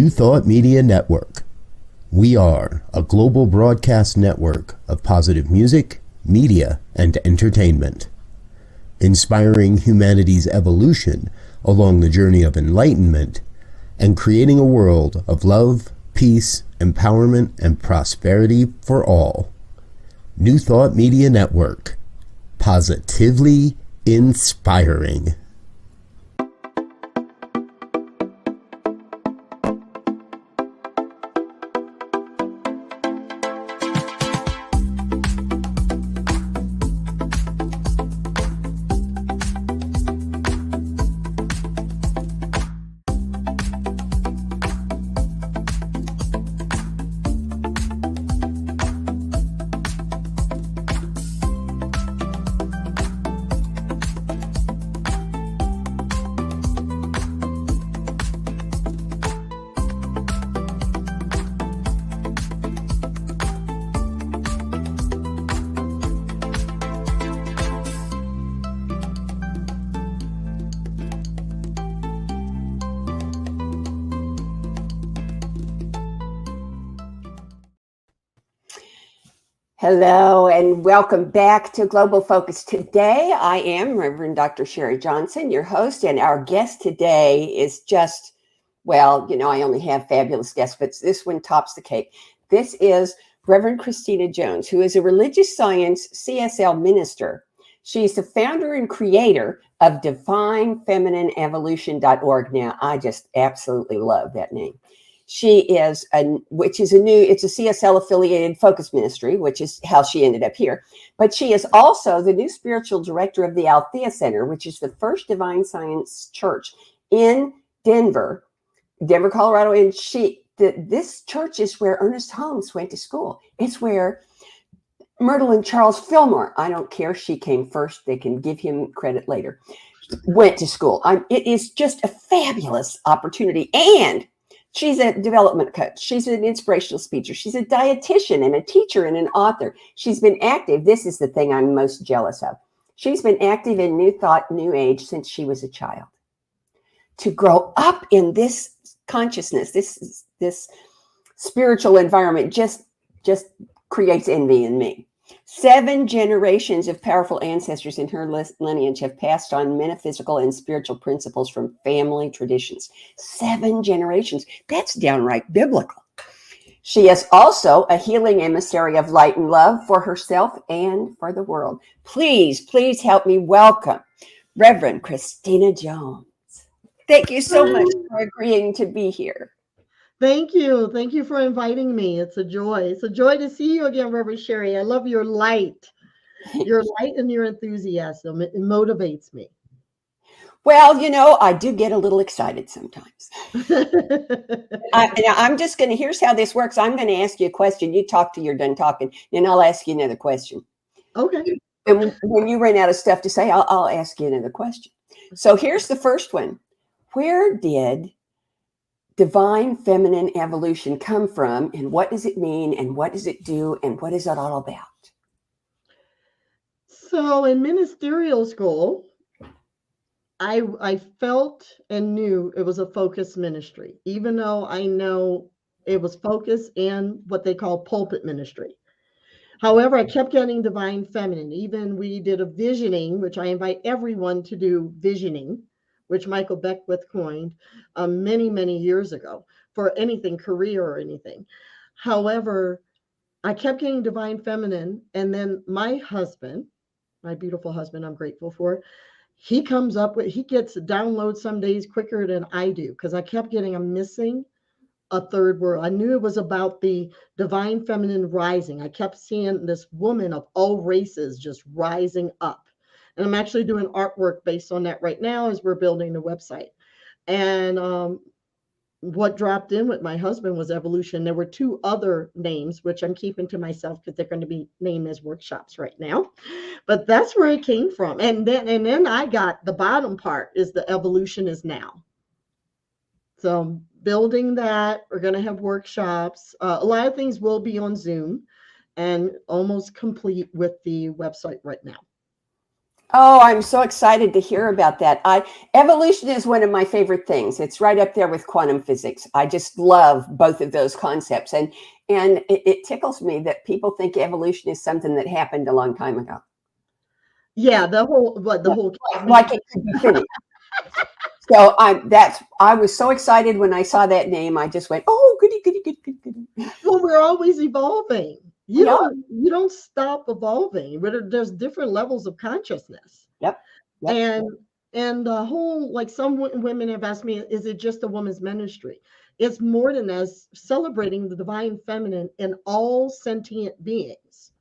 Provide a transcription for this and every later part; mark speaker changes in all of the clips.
Speaker 1: New Thought Media Network. We are a global broadcast network of positive music, media, and entertainment, inspiring humanity's evolution along the journey of enlightenment and creating a world of love, peace, empowerment, and prosperity for all. New Thought Media Network. Positively inspiring.
Speaker 2: Hello and welcome back to Global Focus. Today I am Reverend Dr. Sharri Johnson, your host, and our guest today is just, well, I only have fabulous guests, but this one tops the cake. This is Reverend Christina Jones, who is a religious science CSL minister. She's the founder and creator of DivineFeminineEvolution.org. Now, I just absolutely love that name. She is, it's a CSL affiliated focus ministry, which is how she ended up here. But she is also the new spiritual director of the Althea Center, which is the first divine science church in Denver, Colorado. And this church is where Ernest Holmes went to school. It's where Myrtle and Charles Fillmore, I don't care, she came first, they can give him credit later, went to school. It is just a fabulous opportunity. And she's a development coach. She's an inspirational speaker. She's a dietitian and a teacher and an author. She's been active. This is the thing I'm most jealous of. She's been active in New Thought, New Age since she was a child. To grow up in this consciousness, this spiritual environment just creates envy in me. 7 generations of powerful ancestors in her lineage have passed on metaphysical and spiritual principles from family traditions. 7 generations. That's downright biblical. She is also a healing emissary of light and love for herself and for the world. Please help me welcome Reverend Christina Jones. Thank you so much for agreeing to be here.
Speaker 3: Thank you. Thank you for inviting me. It's a joy. It's a joy to see you again, Reverend Sharri. I love your light. Your light and your enthusiasm. It motivates me.
Speaker 2: Well, I do get a little excited sometimes. I'm just going to, here's how this works. I'm going to ask you a question. You talk till you're done talking, then I'll ask you another question.
Speaker 3: Okay.
Speaker 2: And when you run out of stuff to say, I'll ask you another question. So here's the first one. Where did divine feminine evolution come from, and what does it mean, and what does it do, and what is it all about?
Speaker 3: So in ministerial school, I felt and knew it was a focus ministry, even though I know it was focus and what they call pulpit ministry. However, I kept getting divine feminine. Even we did a visioning, which I invite everyone to do visioning, which Michael Beckwith coined many, many years ago for anything, career or anything. However, I kept getting divine feminine. And then my husband, my beautiful husband, I'm grateful for, he gets downloads some days quicker than I do because I kept getting, I'm missing a third world. I knew it was about the divine feminine rising. I kept seeing this woman of all races just rising up. And I'm actually doing artwork based on that right now as we're building the website. And what dropped in with my husband was evolution. There were 2 other names, which I'm keeping to myself because they're going to be named as workshops right now. But that's where it came from. And then I got the bottom part is the evolution is now. So building that, we're going to have workshops. A lot of things will be on Zoom and almost complete with the website right now.
Speaker 2: Oh, I'm so excited to hear about that. Evolution is one of my favorite things. It's right up there with quantum physics. I just love both of those concepts, and it tickles me that people think evolution is something that happened a long time ago.
Speaker 3: Yeah, the whole
Speaker 2: Like it could be finished. So I was so excited when I saw that name. I just went, oh, goody, goody, goody, goody, goody.
Speaker 3: Well, we're always evolving.
Speaker 2: We are.
Speaker 3: You don't stop evolving. But there's different levels of consciousness.
Speaker 2: Yep. Yep.
Speaker 3: And the whole, like, some women have asked me, is it just a woman's ministry? It's more than as celebrating the divine feminine in all sentient beings.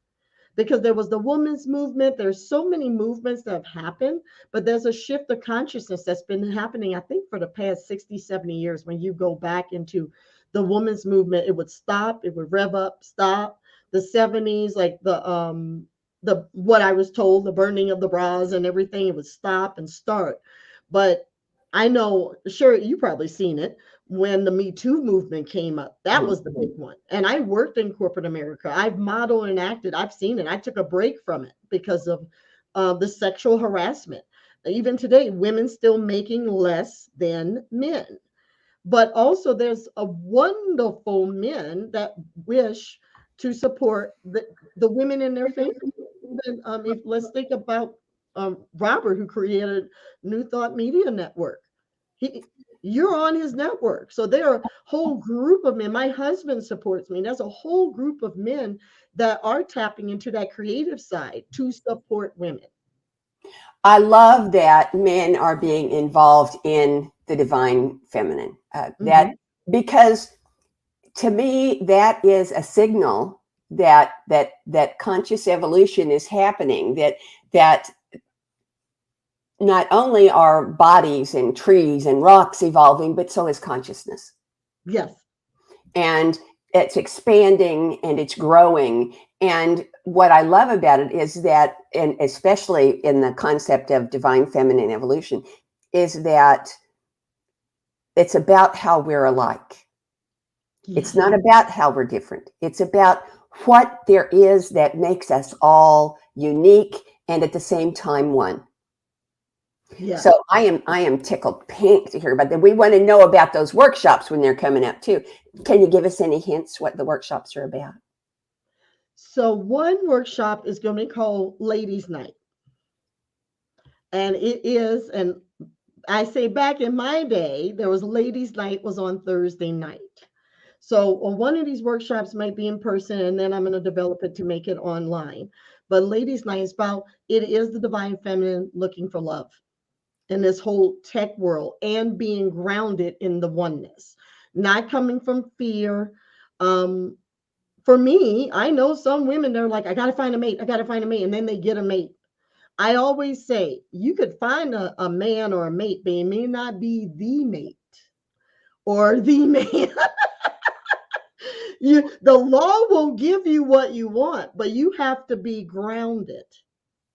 Speaker 3: Because there was the women's movement. There's so many movements that have happened, but there's a shift of consciousness that's been happening, I think, for the past 60, 70 years. When you go back into the women's movement, it would stop, it would rev up, stop. The 70s, like the what I was told, the burning of the bras and everything, it would stop and start. But I know, sure, you probably seen it when the Me Too movement came up. That was the big one. And I worked in corporate America. I've modeled and acted. I've seen it. I took a break from it because of the sexual harassment. Even today, women still making less than men. But also, there's a wonderful men that wish to support the women in their family. Even, if let's think about Robert, who created New Thought Media Network. You're on his network. So there are a whole group of men. My husband supports me. There's a whole group of men that are tapping into that creative side to support women.
Speaker 2: I love that men are being involved in the divine feminine. That because to me that is a signal that conscious evolution is happening. That not only are bodies and trees and rocks evolving, but so is consciousness.
Speaker 3: Yes.
Speaker 2: And it's expanding and it's growing. And what I love about it is that, and especially in the concept of divine feminine evolution, is that it's about how we're alike. Yes. It's not about how we're different. It's about what there is that makes us all unique and at the same time one. Yeah. So I am tickled pink to hear about that. We want to know about those workshops when they're coming up too. Can you give us any hints what the workshops are about?
Speaker 3: So one workshop is going to be called Ladies' Night. And it is, and I say back in my day, there was Ladies' Night was on Thursday night. So one of these workshops might be in person, and then I'm going to develop it to make it online. But Ladies' Night is about, it is the divine feminine looking for love in this whole tech world and being grounded in the oneness, not coming from fear. For me, I know some women, they're like, I got to find a mate. I got to find a mate. And then they get a mate. I always say you could find a man or a mate, but it may not be the mate or the man. The law will give you what you want, but you have to be grounded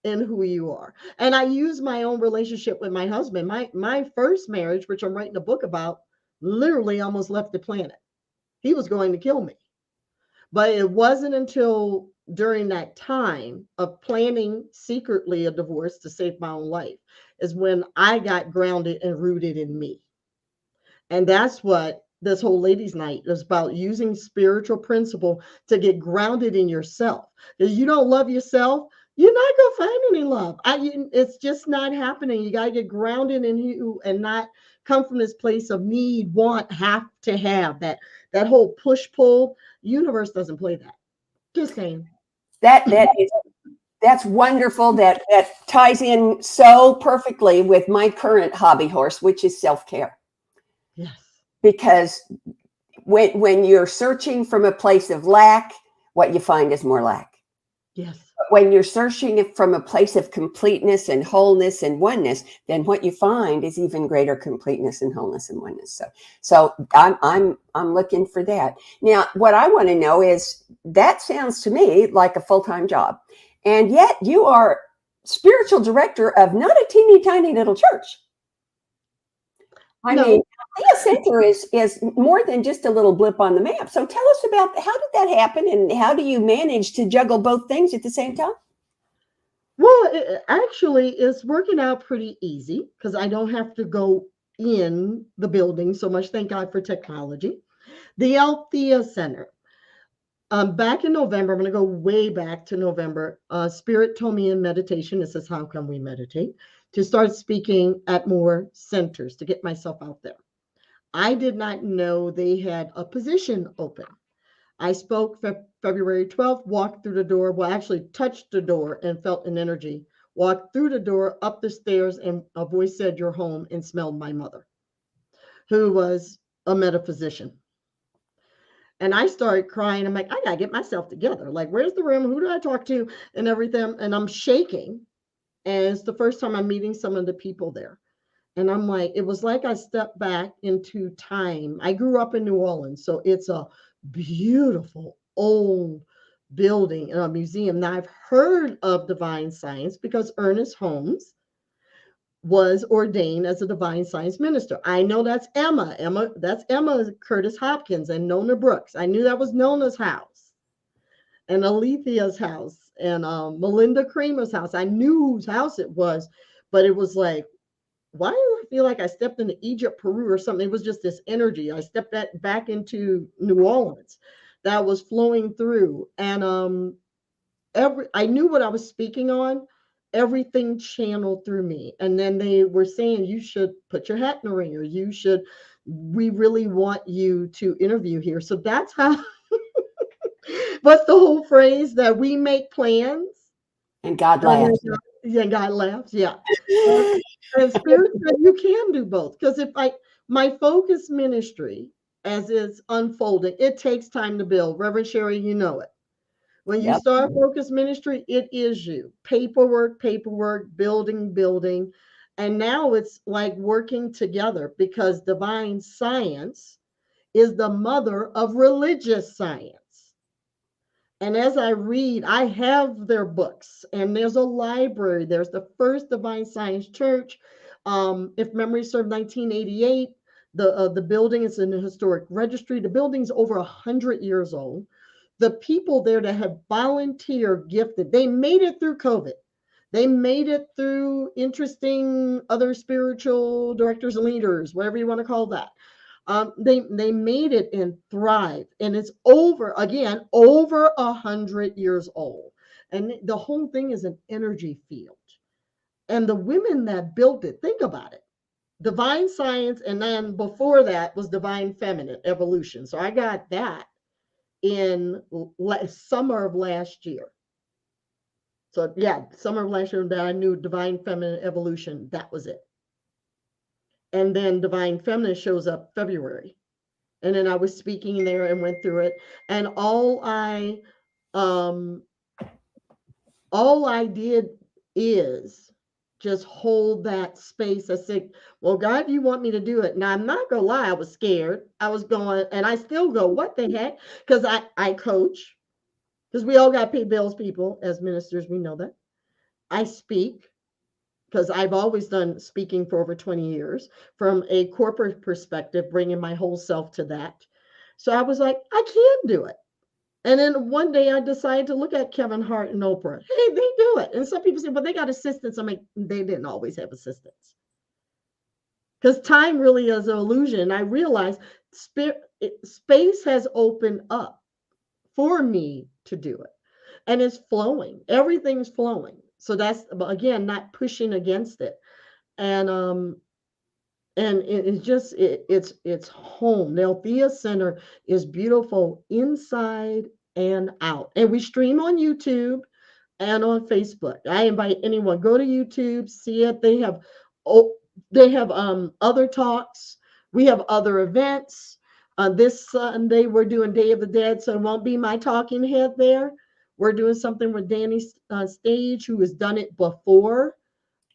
Speaker 3: in who you are. And I use my own relationship with my husband. My first marriage, which I'm writing a book about, literally almost left the planet. He was going to kill me. But it wasn't until during that time of planning secretly a divorce to save my own life is when I got grounded and rooted in me. And that's what this whole Ladies' Night is about, using spiritual principle to get grounded in yourself. Because you don't love yourself, you're not going to find any love. It's just not happening. You got to get grounded in you and not come from this place of need, want, have to have. That whole push-pull. Universe doesn't play that. Just saying.
Speaker 2: That's wonderful. That ties in so perfectly with my current hobby horse, which is self-care.
Speaker 3: Yes.
Speaker 2: Because when you're searching from a place of lack, what you find is more lack.
Speaker 3: Yes.
Speaker 2: When you're searching from a place of completeness and wholeness and oneness, then what you find is even greater completeness and wholeness and oneness. So I'm looking for that. Now, what I want to know is, that sounds to me like a full-time job, and yet you are spiritual director of not a teeny tiny little church. I mean, Thea Center is more than just a little blip on the map. So tell us about, how did that happen, and how do you manage to juggle both things at the same time?
Speaker 3: Well, it actually is working out pretty easy because I don't have to go in the building so much. Thank God for technology. The Althea Center. Back in November, I'm going to go way back to November. Spirit told me in meditation, this is how come we meditate, to start speaking at more centers to get myself out there. I did not know they had a position open. I spoke February 12th, walked through the door, well, actually touched the door and felt an energy. Walked through the door, up the stairs, and a voice said, "You're home," and smelled my mother, who was a metaphysician. And I started crying. I'm like, I gotta get myself together. Like, where's the room? Who do I talk to? And everything. And I'm shaking. And it's the first time I'm meeting some of the people there. And I'm like, it was like I stepped back into time. I grew up in New Orleans, so it's a beautiful old building and a museum. Now I've heard of divine science because Ernest Holmes was ordained as a divine science minister. I know that's Emma. That's Emma Curtis Hopkins and Nona Brooks. I knew that was Nona's house and Alethea's house and Melinda Kramer's house. I knew whose house it was, but it was like, why do I feel like I stepped into Egypt, Peru, or something? It was just this energy. I stepped back into New Orleans that was flowing through, and I knew what I was speaking on. Everything channeled through me, and then they were saying you should put your hat in the ring, or you should. We really want you to interview here. So that's how. What's the whole phrase that we make plans?
Speaker 2: And God
Speaker 3: And then
Speaker 2: laughs.
Speaker 3: yeah, God laughs. Yeah. And, and Spirit said you can do both. Because if my focus ministry, as it's unfolding, it takes time to build. Reverend Sharri, you know it. When you
Speaker 2: Yep.
Speaker 3: start focus ministry, it is you. Paperwork, paperwork, building, building. And now it's like working together because divine science is the mother of religious science. And as I read, I have their books, and there's a library. There's the first Divine Science Church. If memory serves, 1988. The building is in the historic registry. The building's over 100 years old. The people there that have volunteer gifted, they made it through COVID. They made it through interesting other spiritual directors and leaders, whatever you want to call that. They made it and thrive, and it's over 100 years old, and the whole thing is an energy field. And the women that built it, think about it: divine science, and then before that was divine feminine evolution. So I got that in summer of last year. So yeah, summer of last year that I knew divine feminine evolution. That was it. And then divine feminine shows up February. And then I was speaking there and went through it. And um all I did is just hold that space. I said, well, God, you want me to do it. Now I'm not gonna lie, I was scared. I was going, and I still go, what the heck? Because I coach, because we all got to pay bills, people, as ministers, we know that. I speak because I've always done speaking for over 20 years from a corporate perspective, bringing my whole self to that. So I was like, I can do it. And then one day I decided to look at Kevin Hart and Oprah. Hey, they do it. And some people say, well, they got assistants. I'm like, they didn't always have assistants. Because time really is an illusion. I realized space has opened up for me to do it. And it's flowing. Everything's flowing. So that's, again, not pushing against it. And it's just it's home. The Althea Center is beautiful inside and out. And we stream on YouTube and on Facebook. I invite anyone, go to YouTube, see it. They have other talks. We have other events. This Sunday we're doing Day of the Dead, so it won't be my talking head there. We're doing something with Danny Stage, who has done it before.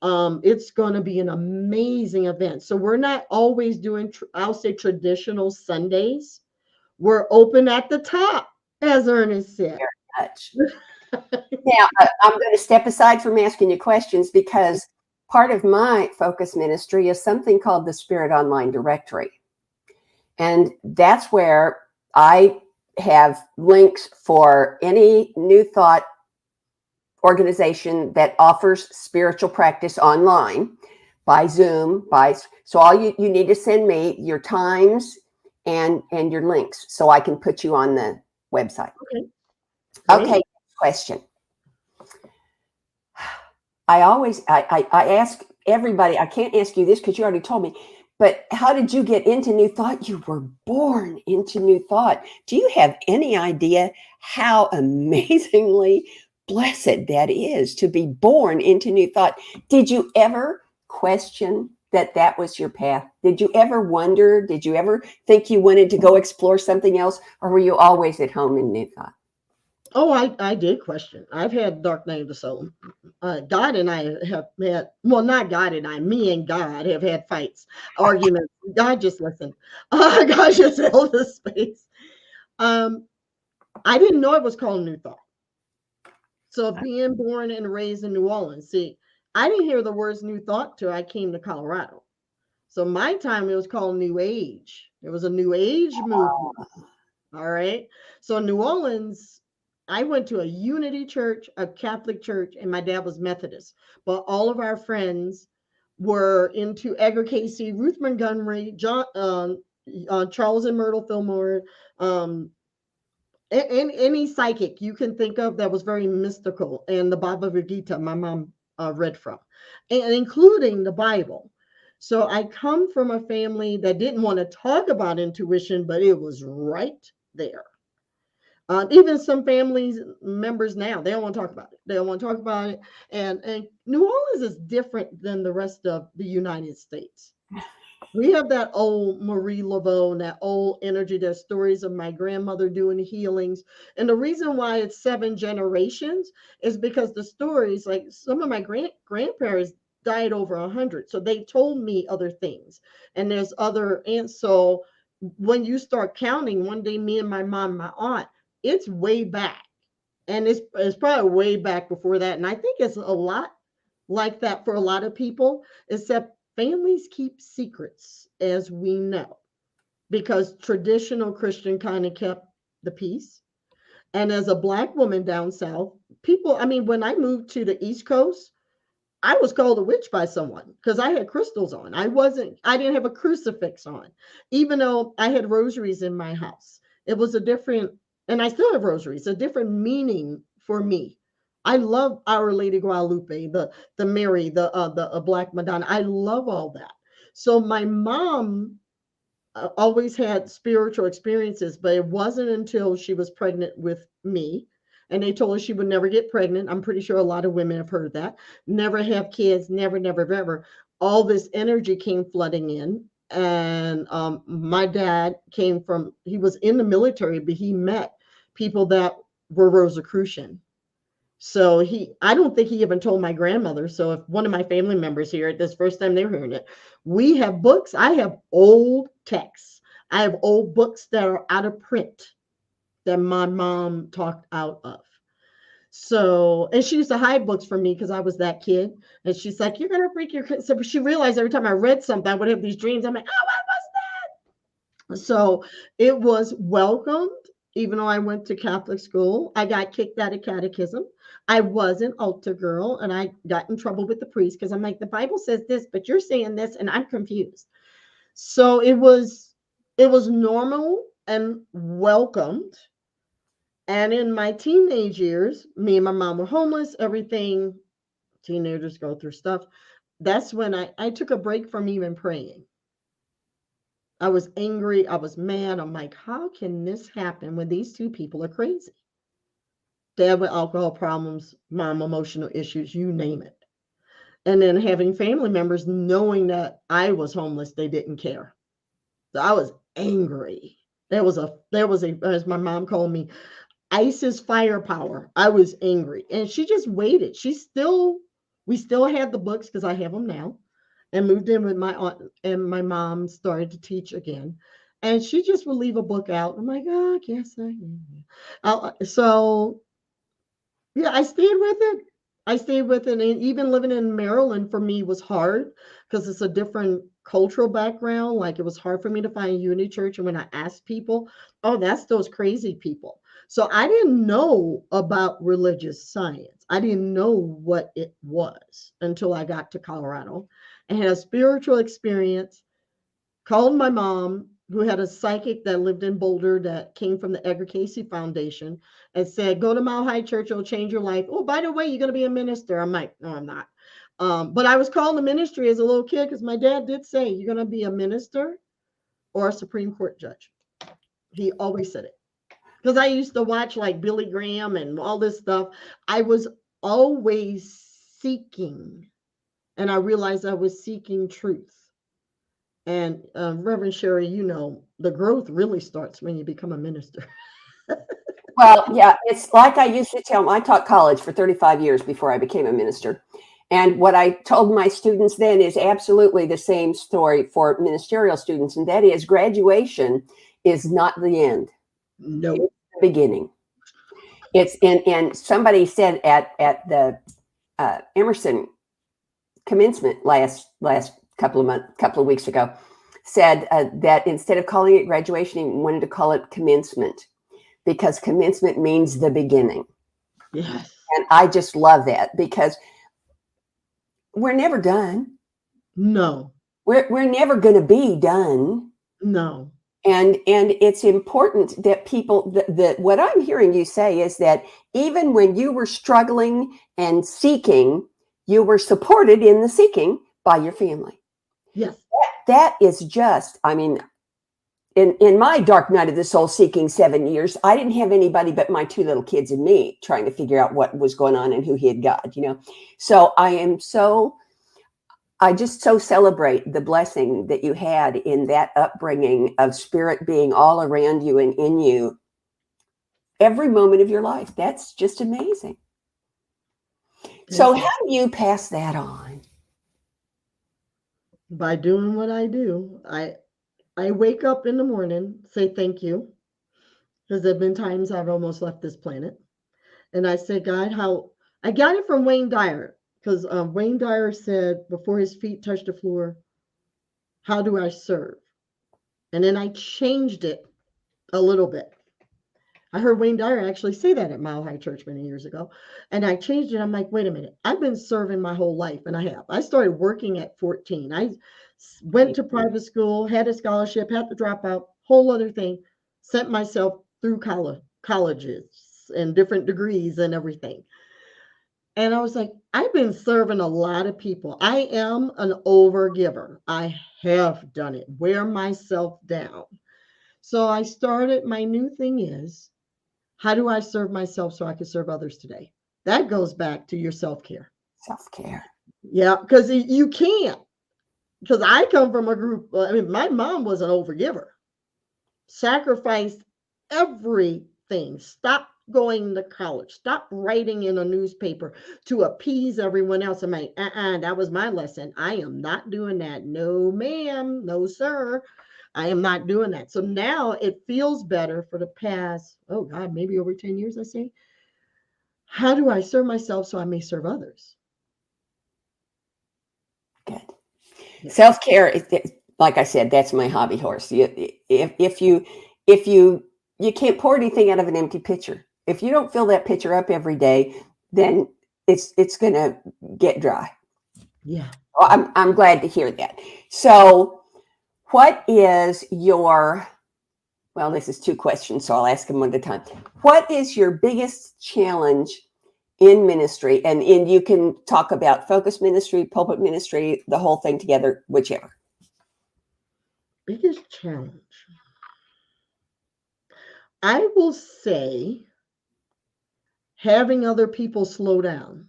Speaker 3: It's going to be an amazing event. So we're not always doing, I'll say, traditional Sundays. We're open at the top, as Ernest said.
Speaker 2: Very much. Now, I'm going to step aside from asking you questions because part of my focus ministry is something called the Spirit Online Directory. And that's where I have links for any new thought organization that offers spiritual practice online by Zoom. So all you need to send me your times and your links so I can put you on the website. Okay, question. I ask everybody, I can't ask you this because you already told me, but how did you get into New Thought? You were born into New Thought. Do you have any idea how amazingly blessed that is to be born into New Thought? Did you ever question that was your path? Did you ever wonder? Did you ever think you wanted to go explore something else? Or were you always at home in New Thought?
Speaker 3: Oh, I did question. I've had dark night of the soul. God and I have had, well, not God and I, me and God have had fights, arguments. God just listened. God just held the space. I didn't know it was called New Thought. So being born and raised in New Orleans, see, I didn't hear the words New Thought till I came to Colorado. So my time, it was called New Age. It was a New Age movement. All right. So New Orleans, I went to a Unity church, a Catholic church, and my dad was Methodist. But all of our friends were into Edgar Casey, Ruth Montgomery, Charles and Myrtle Fillmore, any psychic you can think of that was very mystical, and the Bhagavad Gita my mom read from, and including the Bible. So I come from a family that didn't want to talk about intuition, but it was right there. Even some families members now, they don't want to talk about it. They don't want to talk about it. And New Orleans is different than the rest of the United States. We have that old Marie Laveau and that old energy. There's stories of my grandmother doing healings. And the reason why it's 7 generations is because the stories, like some of my grandparents died over 100. So they told me other things. And there's other, and so when you start counting, one day me and my mom, my aunt, it's way back. And it's probably way back before that. And I think it's a lot like that for a lot of people, except families keep secrets, as we know, because traditional Christian kind of kept the peace. And as a Black woman down south, people, I mean, when I moved to the East Coast, I was called a witch by someone because I had crystals on. I didn't have a crucifix on, even though I had rosaries in my house. It was a different, and I still have rosaries, a different meaning for me. I love Our Lady Guadalupe, the Mary, the Black Madonna. I love all that. So my mom always had spiritual experiences, but it wasn't until she was pregnant with me. And they told her she would never get pregnant. I'm pretty sure a lot of women have heard that. Never have kids, never, never, ever. All this energy came flooding in. And my dad he was in the military, but he met people that were Rosicrucian. So I don't think he even told my grandmother. So if one of my family members here, this first time they're hearing it, we have books. I have old texts. I have old books that are out of print that my mom talked out of. So, and she used to hide books from me because I was that kid. And she's like, "You're gonna freak your kids." So she realized every time I read something, I would have these dreams. I'm like, "Oh, what was that?" So it was welcomed. Even though I went to Catholic school, I got kicked out of catechism. I was an altar girl, and I got in trouble with the priest because I'm like, the Bible says this, but you're saying this, and I'm confused. So it was normal and welcomed. And in my teenage years, me and my mom were homeless, everything teenagers go through stuff. That's when I took a break from even praying. I was angry. I was mad. I'm like, how can this happen when these two people are crazy? Dad with alcohol problems, mom emotional issues, you name it. And then having family members knowing that I was homeless, they didn't care. So I was angry. There was a, as my mom called me, ISIS firepower. I was angry. And she just waited. We still had the books because I have them now, and moved in with my aunt, and my mom started to teach again. And she just would leave a book out. I'm like, oh, yes, I am. So yeah, I stayed with it. I stayed with it. And even living in Maryland for me was hard because it's a different cultural background. Like it was hard for me to find a unity church. And when I asked people, oh, that's those crazy people. So I didn't know about religious science. I didn't know what it was until I got to Colorado and had a spiritual experience. Called my mom, who had a psychic that lived in Boulder that came from the Edgar Casey Foundation, and said, "Go to Mile High Church, it'll change your life. Oh, by the way, you're going to be a minister." I'm like, "No, I'm not." But I was called to ministry as a little kid because my dad did say, "You're going to be a minister or a Supreme Court judge." He always said it. Because I used to watch like Billy Graham and all this stuff. I was always seeking, and I realized I was seeking truth. And Reverend Sharri, the growth really starts when you become a minister.
Speaker 2: Well, yeah, it's like I used to tell them. I taught college for 35 years before I became a minister. And what I told my students then is absolutely the same story for ministerial students. And that is graduation is not the end.
Speaker 3: No.
Speaker 2: It's the beginning. And somebody said at the Emerson commencement last couple of weeks ago, said that instead of calling it graduation, he wanted to call it commencement, because commencement means the beginning.
Speaker 3: Yes.
Speaker 2: And I just love that, because we're never done.
Speaker 3: No.
Speaker 2: We're never going to be done.
Speaker 3: No.
Speaker 2: And it's important that people, that what I'm hearing you say is that even when you were struggling and seeking, you were supported in the seeking by your family.
Speaker 3: Yes.
Speaker 2: That is just, I mean, in my dark night of the soul seeking 7 years, I didn't have anybody but my 2 little kids and me trying to figure out what was going on and who he had got, So I just so celebrate the blessing that you had in that upbringing of spirit being all around you and in you every moment of your life. That's just amazing. So how do you pass that on?
Speaker 3: By doing what I do. I wake up in the morning, say thank you, because there have been times I've almost left this planet. And I say, God, how I got it from Wayne Dyer, because Wayne Dyer said before his feet touched the floor, how do I serve? And then I changed it a little bit. I heard Wayne Dyer actually say that at Mile High Church many years ago. And I changed it. I'm like, wait a minute. I've been serving my whole life, and I have. I started working at 14. I went to private school, had a scholarship, had to drop out, whole other thing, sent myself through colleges and different degrees and everything. And I was like, I've been serving a lot of people. I am an overgiver. I have done it, wear myself down. So I started, my new thing is, how do I serve myself so I can serve others today? That goes back to your self-care.
Speaker 2: Self-care.
Speaker 3: Yeah, because you can't. Because I come from a group, my mom was an overgiver. Sacrificed everything. Stopped going to college. Stopped writing in a newspaper to appease everyone else. I'm like, that was my lesson. I am not doing that. No, ma'am. No, sir. I am not doing that. So now it feels better for the past, oh God, maybe over 10 years, I say. How do I serve myself so I may serve others?
Speaker 2: Good. Yeah. Self-care, like I said, that's my hobby horse. If you can't pour anything out of an empty pitcher. If you don't fill that pitcher up every day, then it's going to get dry.
Speaker 3: Yeah.
Speaker 2: Well, I'm glad to hear that. So what is your, well, this is 2 questions, so I'll ask them one at a time. What is your biggest challenge in ministry? And you can talk about focus ministry, pulpit ministry, the whole thing together, whichever.
Speaker 3: Biggest challenge. I will say having other people slow down.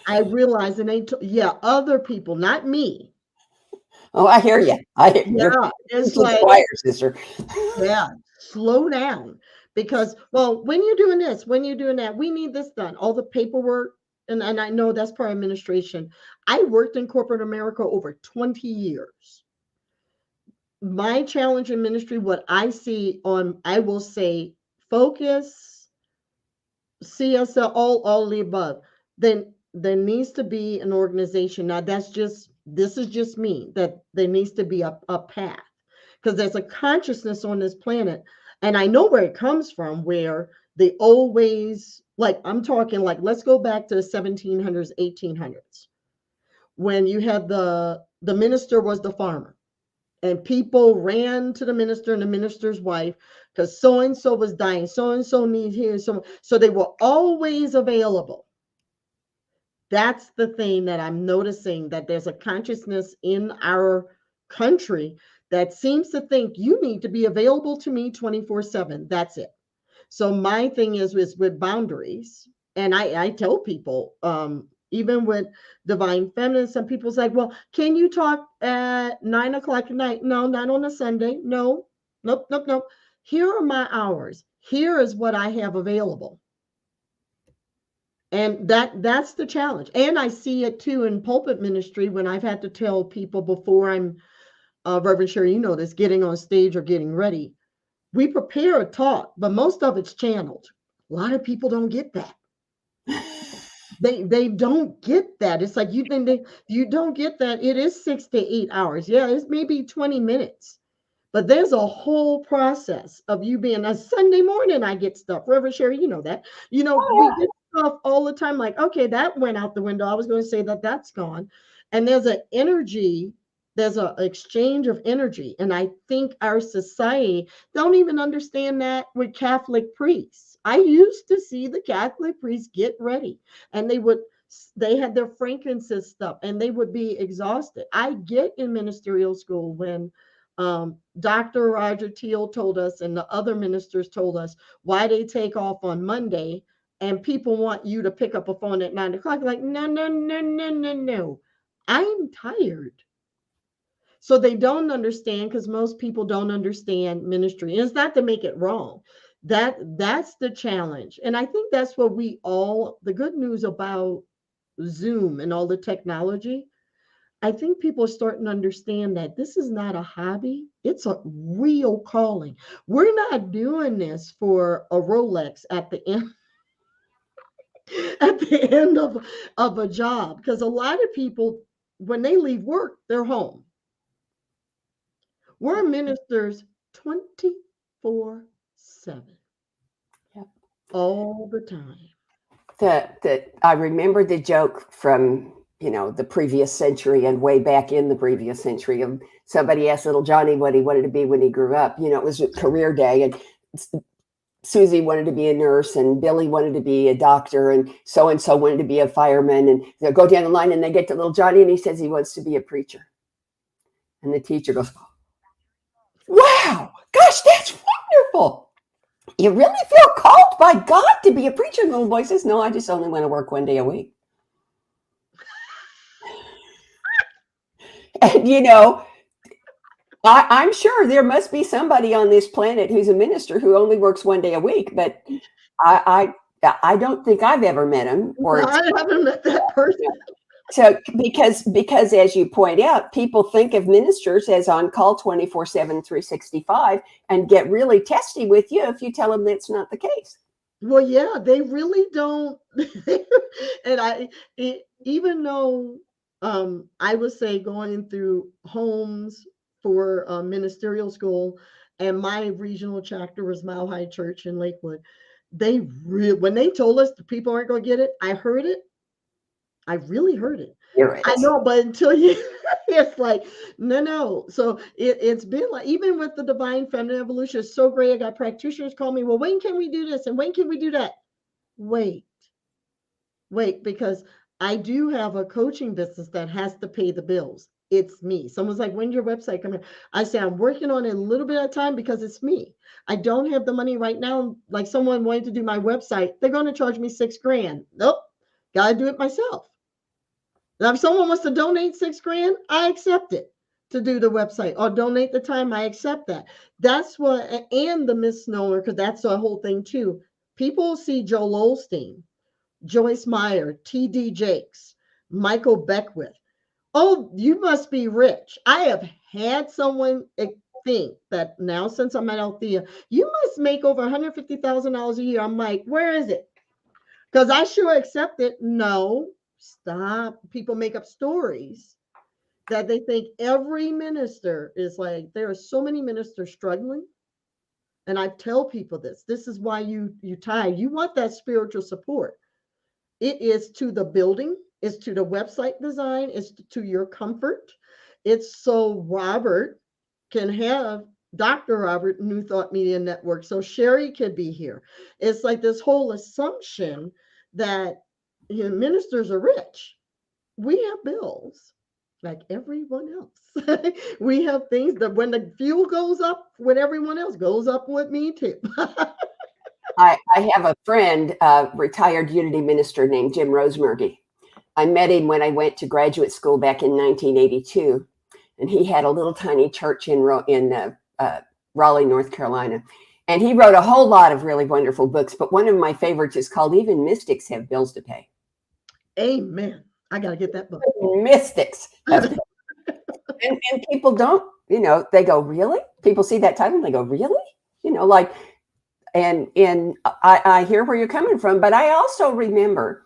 Speaker 3: I realize, and other people, not me.
Speaker 2: Oh, I hear you.
Speaker 3: It's like,
Speaker 2: choir, sister.
Speaker 3: Yeah, slow down. Because, well, when you're doing this, when you're doing that, we need this done. All the paperwork, and I know that's part of administration. I worked in corporate America over 20 years. My challenge in ministry, what I see on, I will say, focus, CSL, all the above. Then there needs to be an organization. Now, this is just me, that there needs to be a path. Because there's a consciousness on this planet. And I know where it comes from, where they always, like, I'm talking like, let's go back to the 1700s, 1800s, when you had the minister was the farmer, and people ran to the minister and the minister's wife because so and so was dying, so and so needs here, so they were always available. That's the thing that I'm noticing, that there's a consciousness in our country that seems to think you need to be available to me 24/7. That's it. So my thing is with boundaries. And I tell people, even with divine feminine, some people's like, well, can you talk at 9 o'clock at night? No, not on a Sunday. No, nope, nope, nope. Here are my hours. Here is what I have available. And that's the challenge. And I see it too in pulpit ministry, when I've had to tell people before I'm, Reverend Sharri, you know this, getting on stage or getting ready. We prepare a talk, but most of it's channeled. A lot of people don't get that. They don't get that. It's like, you think you don't get that. It is 6 to 8 hours. Yeah, it's maybe 20 minutes. But there's a whole process of you being a Sunday morning. I get stuff. Reverend Sharri, you know that. We get stuff all the time. Like, okay, that went out the window. I was going to say that's gone. And there's an energy, there's an exchange of energy. And I think our society don't even understand that with Catholic priests. I used to see the Catholic priests get ready, and they had their frankincense stuff, and they would be exhausted. I get in ministerial school when Dr. Roger Teal told us, and the other ministers told us, why they take off on Monday, and people want you to pick up a phone at 9 o'clock. Like, no, no, no, no, no, no. I'm tired. So they don't understand, because most people don't understand ministry. And it's not to make it wrong. That's the challenge. And I think that's what the good news about Zoom and all the technology, I think people are starting to understand that this is not a hobby. It's a real calling. We're not doing this for a Rolex at the end at the end of a job. Because a lot of people, when they leave work, they're home. We're ministers 24/7.
Speaker 2: Yep.
Speaker 3: All the time.
Speaker 2: I remember the joke from the previous century, and way back in the previous century, of somebody asked little Johnny what he wanted to be when he grew up. It was a career day, and Susie wanted to be a nurse, and Billy wanted to be a doctor, and so wanted to be a fireman. And they go down the line, and they get to little Johnny, and he says he wants to be a preacher. And the teacher goes, "Wow, gosh, that's wonderful. You really feel called by God to be a preacher?" And the little boy says, "No, I just only want to work one day a week." And I'm sure there must be somebody on this planet who's a minister who only works one day a week, but I don't think I've ever met him.
Speaker 3: Or I haven't met that person.
Speaker 2: So because as you point out, people think of ministers as on call 24/7, 365, and get really testy with you if you tell them that's not the case.
Speaker 3: Well, yeah, they really don't. And even though I would say, going through homes for ministerial school, and my regional chapter was Mile High Church in Lakewood, when they told us the people aren't going to get it, I heard it. I really heard it. I know, but until it's like, no. So it's been like, even with the divine feminine evolution, it's so great. I got practitioners call me, well, when can we do this? And when can we do that? Wait, because I do have a coaching business that has to pay the bills. It's me. Someone's like, when's your website coming? I say, I'm working on it a little bit at a time, because it's me. I don't have the money right now. Like, someone wanted to do my website, they're going to charge me $6,000. Nope. Got to do it myself. Now, if someone wants to donate $6,000, I accept it to do the website, or donate the time. I accept that. That's what, and the misnomer, because that's the whole thing too. People see Joel Osteen, Joyce Meyer, T.D. Jakes, Michael Beckwith. Oh, you must be rich. I have had someone think that now, since I'm at Althea, you must make over $150,000 a year. I'm like, where is it? Because I sure accept it. No. Stop. People make up stories that they think every minister is like. There are so many ministers struggling, and I tell people this is why you tithe. You want that spiritual support. It is to the building, it's to the website design, it's to your comfort. It's so Robert can have Dr. Robert, New Thought Media Network. So Sharri could be here. It's like this whole assumption that ministers are rich. We have bills like everyone else. We have things that when the fuel goes up, when everyone else goes up with me too.
Speaker 2: I have a friend, retired Unity minister named Jim Rosemergy. I met him when I went to graduate school back in 1982, and he had a little tiny church in Raleigh, North Carolina. And he wrote a whole lot of really wonderful books, but one of my favorites is called Even Mystics Have Bills to Pay.
Speaker 3: Amen. I got to get that book.
Speaker 2: Mystics have to pay. And people don't, they go, really? People see that title and they go, really? And I hear where you're coming from, but I also remember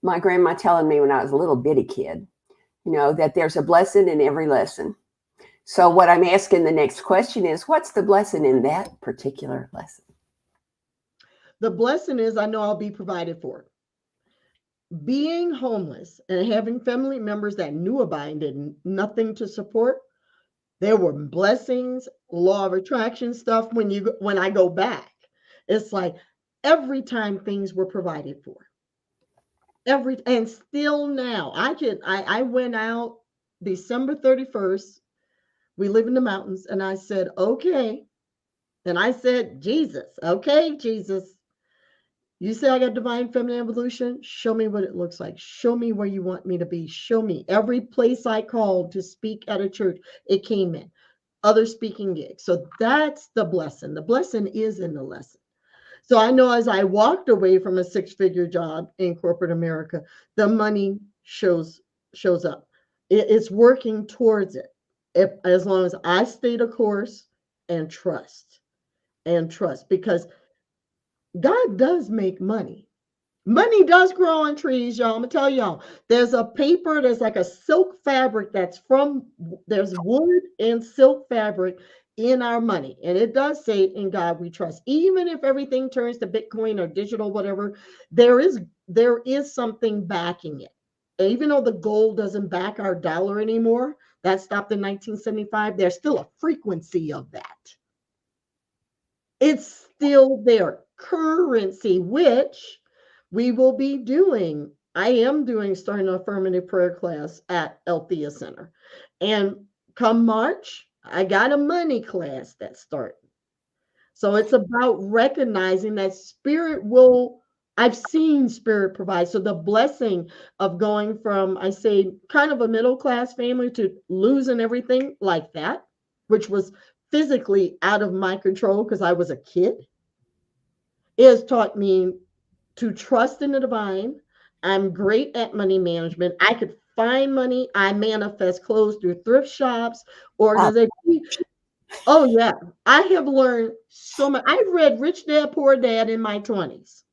Speaker 2: my grandma telling me when I was a little bitty kid, that there's a blessing in every lesson. So what I'm asking the next question is, what's the blessing in that particular lesson?
Speaker 3: The blessing is I know I'll be provided for. Being homeless and having family members that knew about it and did nothing to support, there were blessings, law of attraction stuff. When I go back, it's like every time things were provided for. And still now, I went out December 31st. We live in the mountains, and I said, okay. And I said, Jesus, okay, Jesus. You say I got divine feminine evolution? Show me what it looks like. Show me where you want me to be. Show me. Every place I called to speak at a church, it came in. Other speaking gigs. So that's the blessing. The blessing is in the lesson. So I know as I walked away from a 6-figure job in corporate America, the money shows up. It's working towards it. As long as I stay the course and trust, because God does make money. Money does grow on trees, y'all. I'm gonna tell y'all. There's a paper, there's like a silk fabric there's wood and silk fabric in our money. And it does say, in God we trust. Even if everything turns to Bitcoin or digital, whatever, there is something backing it. And even though the gold doesn't back our dollar anymore, that stopped in 1975, there's still a frequency of that. It's still there. Currency, which we will be doing. I am starting an affirmative prayer class at Althea Center. And come March, I got a money class that's starting. So it's about recognizing that I've seen spirit provide. So the blessing of going from, I say, kind of a middle class family to losing everything like that, which was physically out of my control because I was a kid, it has taught me to trust in the divine. I'm great at money management. I could find money. I manifest clothes through thrift shops, organization. Oh, yeah. I have learned so much. I've read Rich Dad, Poor Dad in my 20s.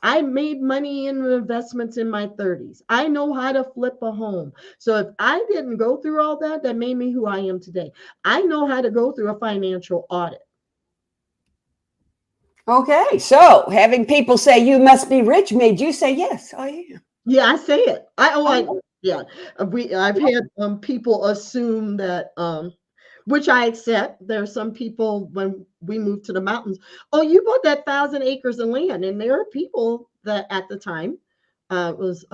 Speaker 3: I made money in investments in my 30s. I know how to flip a home. So if I didn't go through all that, that made me who I am today. I know how to go through a financial audit.
Speaker 2: Okay, so having people say you must be rich made you say yes, I am.
Speaker 3: Yeah, I say it. I've had people assume that, which I accept. There are some people when we moved to the mountains. Oh, you bought that 1,000 acres of land, and there are people that at the time was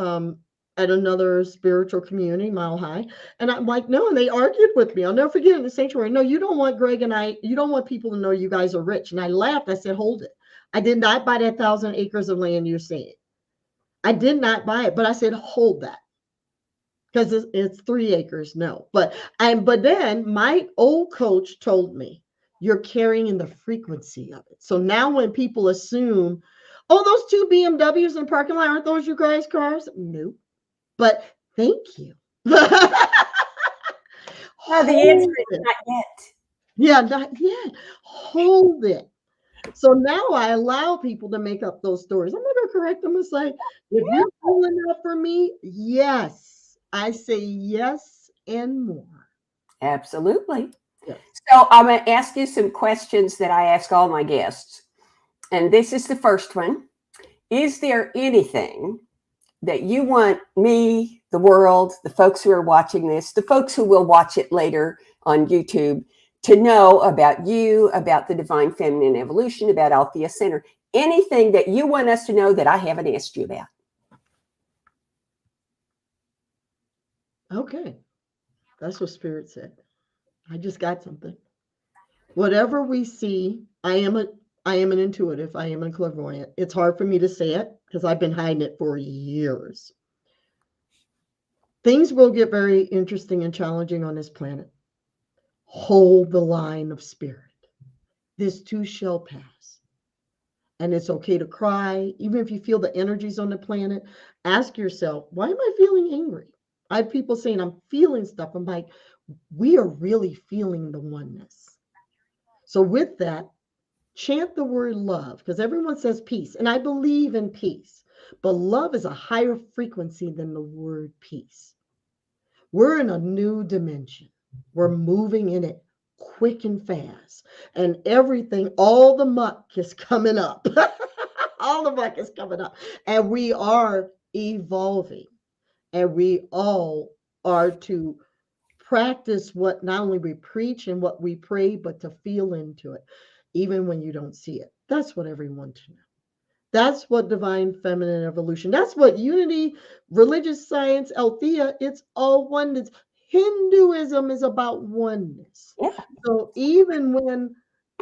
Speaker 3: at another spiritual community, Mile High, and I'm like, no, and they argued with me. I'll never forget in the sanctuary. No, you don't want Greg and I. You don't want people to know you guys are rich. And I laughed. I said, hold it. I did not buy that 1,000 acres of land you're saying. I did not buy it, but I said, hold that. Because it's 3 acres. No, but then my old coach told me, you're carrying in the frequency of it. So now when people assume, oh, those 2 BMWs in the parking lot, aren't those your guys' cars? No, but thank you.
Speaker 2: Well, the answer is not yet.
Speaker 3: Yeah, not yet. Hold it. So now I allow people to make up those stories. I'm not going to correct them and say, if you're cool enough for me, yes. I say yes and more.
Speaker 2: Absolutely.
Speaker 3: Yes.
Speaker 2: So I'm going to ask you some questions that I ask all my guests. And this is the first one. Is there anything that you want me, the world, the folks who are watching this, the folks who will watch it later on YouTube, to know about you, about the Divine Feminine Evolution, about Althea Center? Anything that you want us to know that I haven't asked you about?
Speaker 3: Okay. That's what Spirit said. I just got something. Whatever we see, I am an intuitive. I am a clairvoyant. It's hard for me to say it because I've been hiding it for years. Things will get very interesting and challenging on this planet. Hold the line of spirit. This too shall pass. And it's okay to cry, even if you feel the energies on the planet. Ask yourself, why am I feeling angry? I have people saying I'm feeling stuff. I'm like, we are really feeling the oneness. So with that, chant the word love, because everyone says peace, and I believe in peace, but love is a higher frequency than the word peace. We're in a new dimension. We're moving in it quick and fast, and everything, all the muck is coming up. All the muck is coming up, and we are evolving, and we all are to practice what not only we preach and what we pray, but to feel into it, even when you don't see it. That's what everyone should know. That's what Divine Feminine Evolution, that's what unity, religious science, Althea, it's all oneness. Hinduism is about oneness.
Speaker 2: Yeah.
Speaker 3: So even when,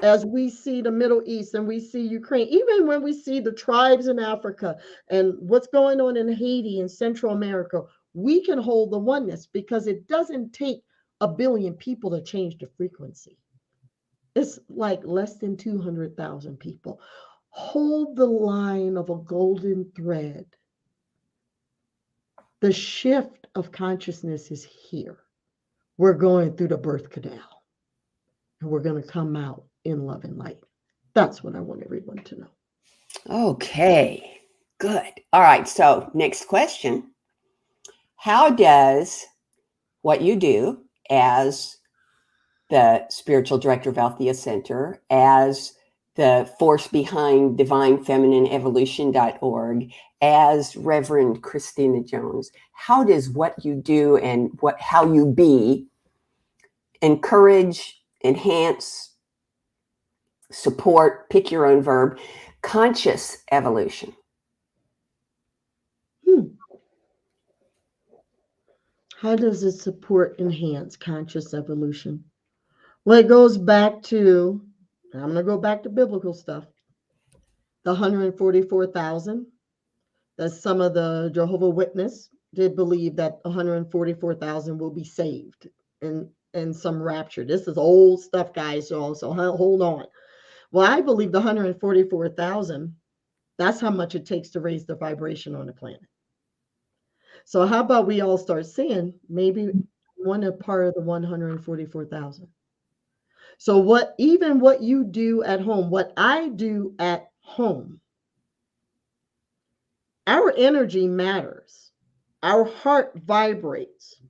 Speaker 3: as we see the Middle East and we see Ukraine, even when we see the tribes in Africa and what's going on in Haiti and Central America, we can hold the oneness because it doesn't take a billion people to change the frequency. It's like less than 200,000 people. Hold the line of a golden thread. The shift of consciousness is here. We're going through the birth canal, and we're going to come out in love and light. That's what I want everyone to know.
Speaker 2: Okay, good. All right, so next question. How does what you do as the spiritual director of Althea Center, as the force behind divinefeminine.evolution.org, as Reverend Christina Jones, how does what you do and how you be encourage, enhance, support, pick your own verb, conscious evolution?
Speaker 3: How does it support, enhance conscious evolution? Well, it goes back to, I'm going to go back to biblical stuff, the 144,000, that some of the Jehovah Witness did believe that 144,000 will be saved and some rapture. This is old stuff, guys, so hold on. Well, I believe the 144,000, that's how much it takes to raise the vibration on the planet. So how about we all start saying maybe one a part of the 144,000. So what you do at home, what I do at home, our energy matters. Our heart vibrates.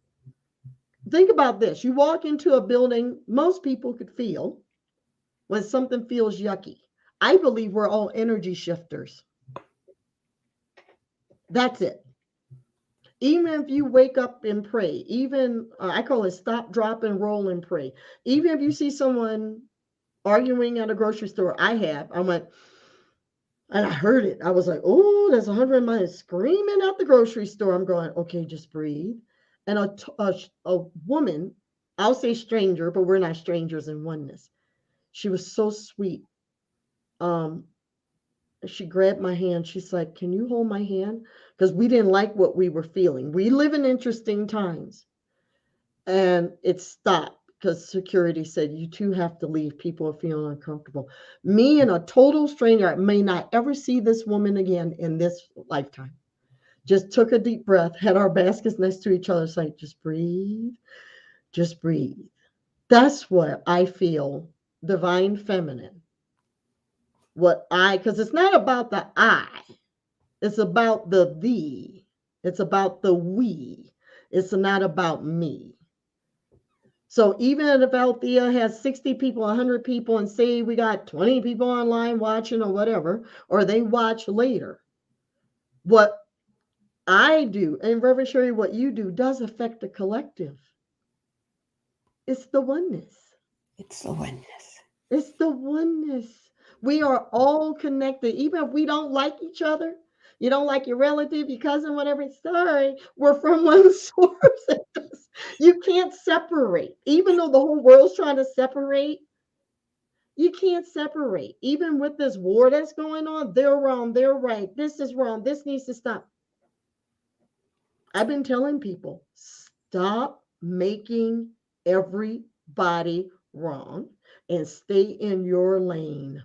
Speaker 3: Think about this. You walk into a building, most people could feel when something feels yucky. I believe we're all energy shifters. That's it. Even if you wake up and pray, even I call it stop, drop, and roll and pray. Even if you see someone arguing at a grocery store, I went, and I heard it. I was like, oh, there's 100 miles screaming at the grocery store. I'm going, okay, just breathe. And a woman, I'll say stranger, but we're not strangers in oneness. She was so sweet. She grabbed my hand. She's like, can you hold my hand? Because we didn't like what we were feeling. We live in interesting times. And it stopped because security said, you two have to leave. People are feeling uncomfortable. Me and a total stranger, I may not ever see this woman again in this lifetime. Just took a deep breath, had our baskets next to each other. It's like, just breathe, just breathe. That's what I feel, divine feminine. Because it's not about the I, it's about the thee, it's about the we, it's not about me. So even if Althea has 60 people, 100 people, and say we got 20 people online watching or whatever, or they watch later, what I do, and Reverend Sharri, what you do does affect the collective. It's the oneness.
Speaker 2: It's the oneness.
Speaker 3: It's the oneness. We are all connected. Even if we don't like each other, you don't like your relative, your cousin, whatever, sorry, we're from one source. You can't separate. Even though the whole world's trying to separate, you can't separate. Even with this war that's going on, they're wrong, they're right. This is wrong. This needs to stop. I've been telling people, stop making everybody wrong and stay in your lane.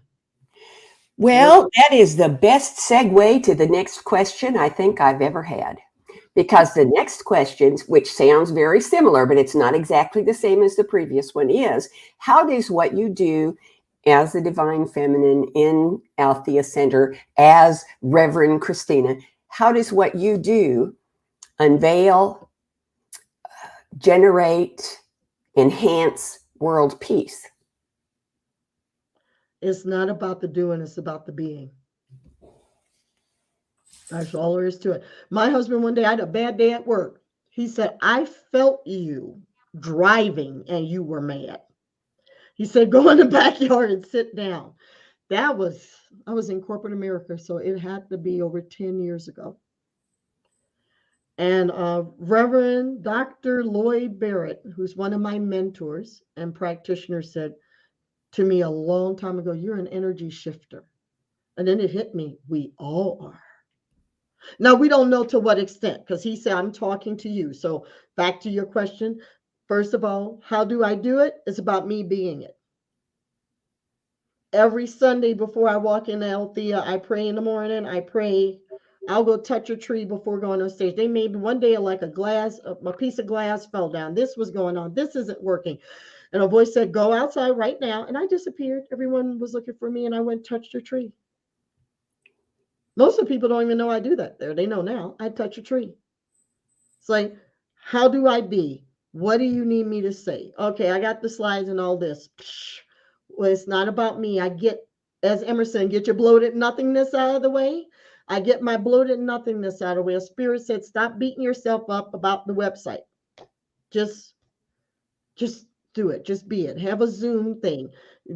Speaker 2: Well, that is the best segue to the next question I think I've ever had. Because the next question, which sounds very similar, but it's not exactly the same as the previous one, is how does what you do as the Divine Feminine in Althea Center, as Reverend Christina, how does what you do unveil, generate, enhance world peace?
Speaker 3: It's not about the doing, it's about the being. That's all there is to it. My husband, one day, I had a bad day at work. He said, I felt you driving and you were mad. He said, go in the backyard and sit down. I was in corporate America, so it had to be over 10 years ago. And Reverend Dr. Lloyd Barrett, who's one of my mentors and practitioners, said to me a long time ago, you're an energy shifter. And then it hit me, we all are. Now, we don't know to what extent, because he said, I'm talking to you. So back to your question. First of all, how do I do it? It's about me being it. Every Sunday before I walk in Althea, I pray in the morning. I pray. I'll go touch a tree before going on stage. They made one day like a piece of glass fell down. This was going on. This isn't working. And a voice said, go outside right now. And I disappeared. Everyone was looking for me, and I went and touched a tree. Most of the people don't even know I do that there. They know now. I touch a tree. It's like, how do I be? What do you need me to say? Okay, I got the slides and all this. Well, it's not about me. I get, as Emerson, get your bloated nothingness out of the way. I get my bloated nothingness out of the way. A spirit said, stop beating yourself up about the website. Just do it. Just be it. Have a Zoom thing.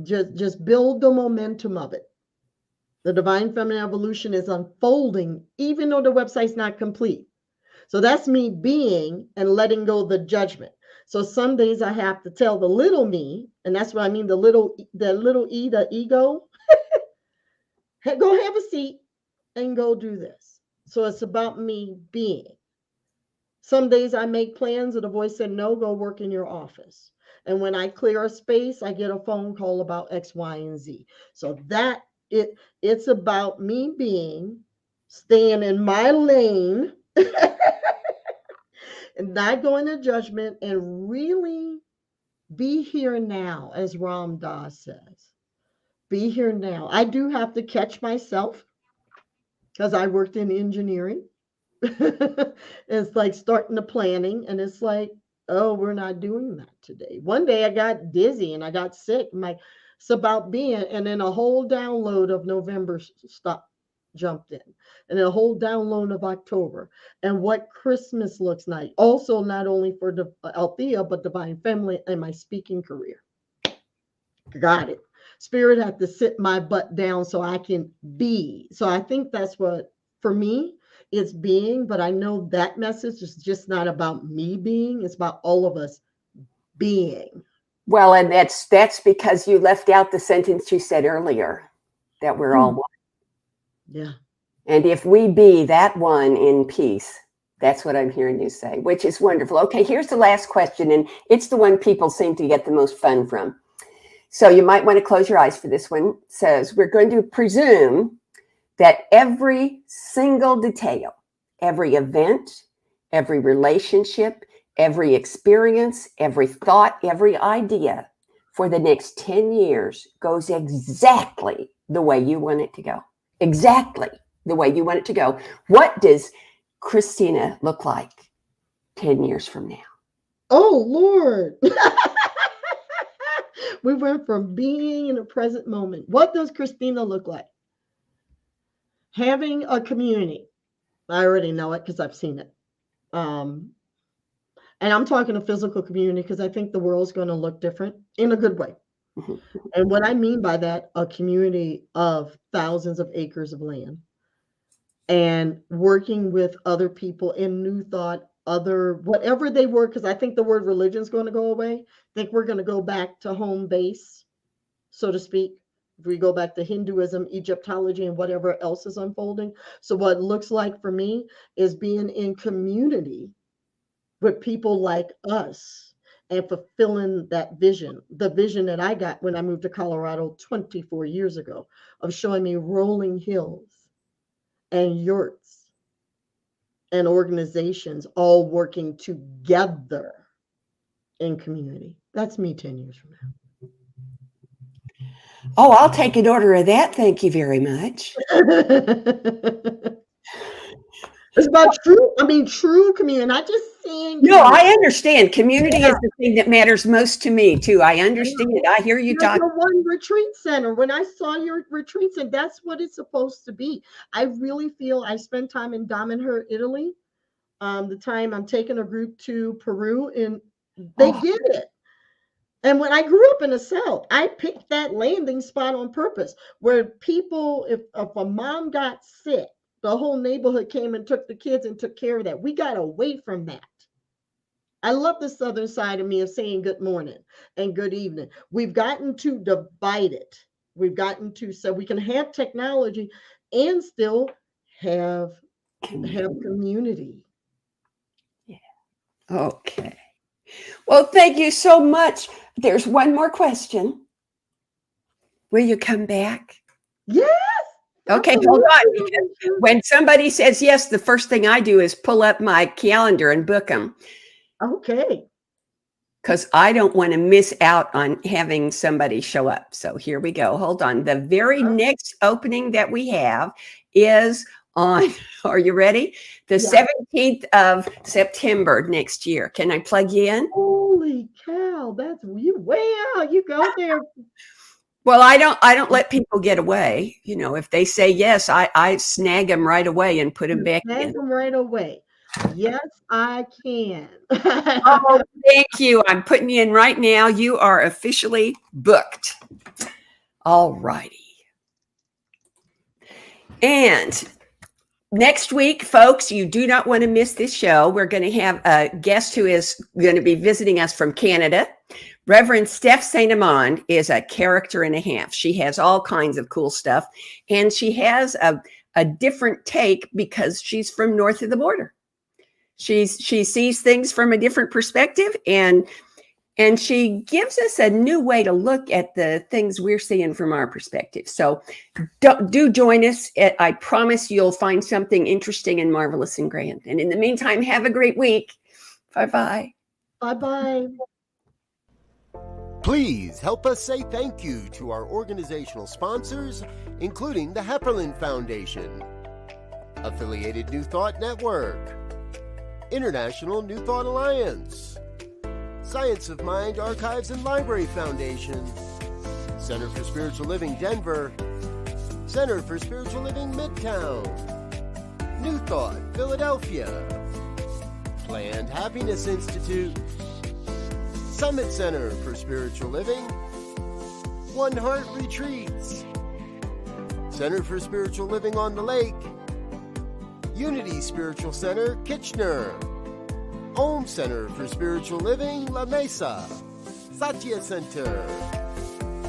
Speaker 3: Just build the momentum of it. The Divine Feminine Evolution is unfolding, even though the website's not complete. So that's me being and letting go of the judgment. So some days I have to tell the little me, and that's what I mean, the little e, the ego, go have a seat and go do this. So it's about me being. Some days I make plans and the voice said, no, go work in your office. And when I clear a space, I get a phone call about X, Y, and Z. So it's about me being, staying in my lane, and not going to judgment, and really be here now, as Ram Dass says. Be here now. I do have to catch myself because I worked in engineering. It's like starting the planning, and it's like, oh, we're not doing that today. One day I got dizzy and I got sick. It's about being, and then a whole download of November jumped in, and a whole download of October, and what Christmas looks like. Also, not only for the Althea, but Divine Family and my speaking career. Got it. Spirit had to sit my butt down so I can be. So I think that's what, for me, it's being, but I know that message is just not about me being, it's about all of us being.
Speaker 2: Well, and that's because you left out the sentence you said earlier, that we're all one.
Speaker 3: Yeah.
Speaker 2: And if we be that one in peace, that's what I'm hearing you say, which is wonderful. Okay, here's the last question, and it's the one people seem to get the most fun from. So you might want to close your eyes for this one. It says, we're going to presume that every single detail, every event, every relationship, every experience, every thought, every idea for the next 10 years goes exactly the way you want it to go. Exactly the way you want it to go. What does Christina look like 10 years from now?
Speaker 3: Oh, Lord. We went from being in the present moment. What does Christina look like? Having a community. I already know it because I've seen it. And I'm talking a physical community because I think the world's going to look different in a good way. And what I mean by that, a community of thousands of acres of land and working with other people in New Thought, other whatever they were, because I think the word religion is going to go away. I think we're going to go back to home base, so to speak. If we go back to Hinduism, Egyptology, and whatever else is unfolding. So what it looks like for me is being in community with people like us and fulfilling that vision, the vision that I got when I moved to Colorado 24 years ago, of showing me rolling hills and yurts and organizations all working together in community. That's me 10 years from now.
Speaker 2: Oh, I'll take an order of that. Thank you very much.
Speaker 3: It's about true community, not just saying.
Speaker 2: No, I understand. Community is the thing that matters most to me, too. I understand it. I hear you talk.
Speaker 3: Your one retreat center. When I saw your retreat center, that's what it's supposed to be. I really feel I spent time in Damanhur, Italy. The time I'm taking a group to Peru, and they get it. And when I grew up in the South, I picked that landing spot on purpose, where people, if a mom got sick, the whole neighborhood came and took the kids and took care of that. We got away from that. I love the Southern side of me of saying good morning and good evening. We've gotten to divide it. We've gotten to, so we can have technology and still have community.
Speaker 2: Yeah. Okay. Well, thank you so much. There's one more question. Will you come back?
Speaker 3: Yes.
Speaker 2: Okay, hold on. Because when somebody says yes, the first thing I do is pull up my calendar and book them.
Speaker 3: Okay.
Speaker 2: Because I don't want to miss out on having somebody show up. So here we go. Hold on. The very next opening that we have is on, are you ready? The 17th of September next year. Can I plug you in?
Speaker 3: Holy cow, that's you way out. You go there.
Speaker 2: Well, I don't let people get away. You know, if they say yes, I snag them right away and put them back in.
Speaker 3: Snag them right away. Yes, I can.
Speaker 2: Oh, thank you. I'm putting you in right now. You are officially booked. All righty. And next week, folks, you do not want to miss this show. We're going to have a guest who is going to be visiting us from Canada. Reverend Steph St. Amand is a character and a half. She has all kinds of cool stuff. And she has a different take because she's from north of the border. She sees things from a different perspective, and she gives us a new way to look at the things we're seeing from our perspective. So do join us. I promise you'll find something interesting and marvelous and grand. And in the meantime, have a great week. Bye-bye.
Speaker 3: Bye-bye.
Speaker 1: Please help us say thank you to our organizational sponsors, including the Hepperlin Foundation, Affiliated New Thought Network, International New Thought Alliance, Science of Mind Archives and Library Foundation, Center for Spiritual Living Denver, Center for Spiritual Living Midtown, New Thought Philadelphia, Planned Happiness Institute, Summit Center for Spiritual Living, One Heart Retreats, Center for Spiritual Living on the Lake, Unity Spiritual Center, Kitchener, Om Center for Spiritual Living, La Mesa, Satya Center,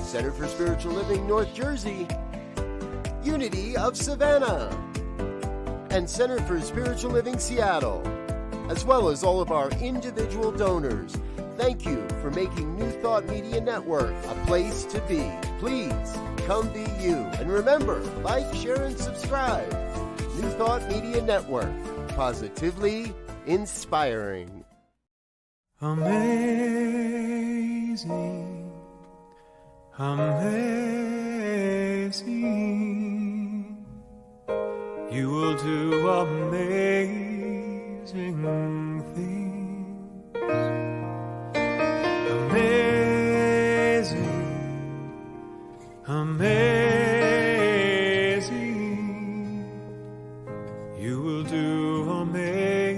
Speaker 1: Center for Spiritual Living, North Jersey, Unity of Savannah, and Center for Spiritual Living, Seattle, as well as all of our individual donors. Thank you for making New Thought Media Network a place to be. Please come be you. And remember, like, share, and subscribe. New Thought Media Network. Positively inspiring.
Speaker 4: Amazing. Amazing. You will do amazing things. Amazing. amazing